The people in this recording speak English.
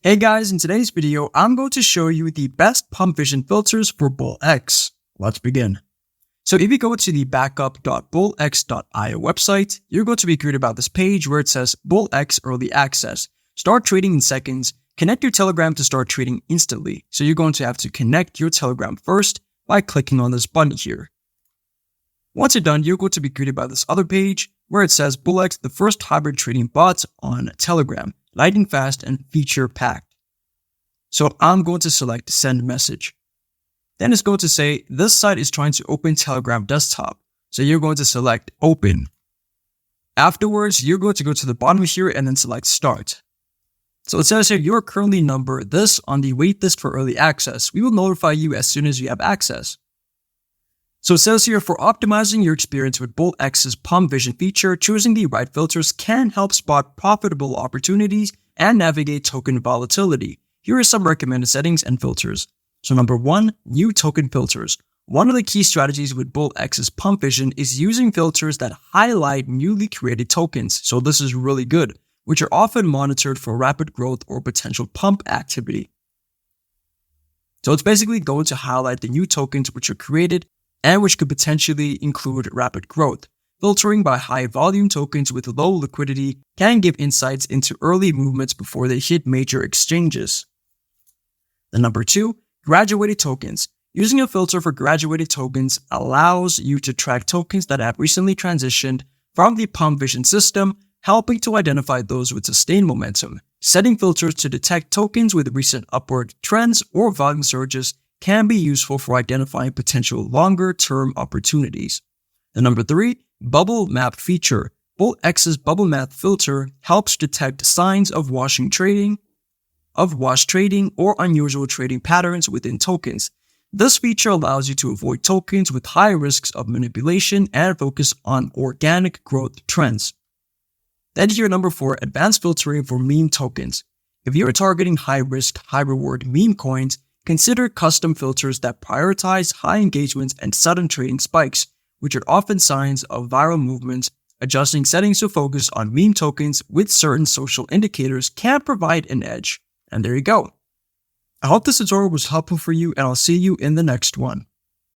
Hey guys, in today's video, I'm going to show you the best pump vision filters for Bullx. Let's begin. So if you go to the backup.bullx.io website, you're going to be greeted about this page where it says Bullx Early Access. Start trading in seconds. Connect your Telegram to start trading instantly. So you're going to have to connect your Telegram first by clicking on this button here. Once you're done, you're going to be greeted by this other page where it says Bullx, the first hybrid trading bot on Telegram. Lightning fast and feature packed. So I'm going to select send message. Then it's going to say this site is trying to open Telegram desktop. So you're going to select open. Afterwards, you're going to go to the bottom here and then select start. So it says here you're currently number this on the waitlist for early access. We will notify you as soon as you have access. So it says here, for optimizing your experience with Bullx's Pump Vision feature, choosing the right filters can help spot profitable opportunities and navigate token volatility. Here are some recommended settings and filters. So number 1, new token filters. One of the key strategies with Bullx's Pump Vision is using filters that highlight newly created tokens. So this is really good, which are often monitored for rapid growth or potential pump activity. So it's basically going to highlight the new tokens which are created and which could potentially include rapid growth. Filtering by high volume tokens with low liquidity can give insights into early movements before they hit major exchanges. Then number 2, graduated tokens. Using a filter for graduated tokens allows you to track tokens that have recently transitioned from the Pump Vision system, helping to identify those with sustained momentum. Setting filters to detect tokens with recent upward trends or volume surges can be useful for identifying potential longer-term opportunities. The number 3, bubble map feature. Bullx's bubble map filter helps detect signs of wash trading or unusual trading patterns within tokens. This feature allows you to avoid tokens with high risks of manipulation and focus on organic growth trends. Then here number 4, advanced filtering for meme tokens. If you're targeting high-risk, high-reward meme coins, consider custom filters that prioritize high engagements and sudden trading spikes, which are often signs of viral movements. Adjusting settings to focus on meme tokens with certain social indicators can provide an edge. And there you go. I hope this tutorial was helpful for you, and I'll see you in the next one.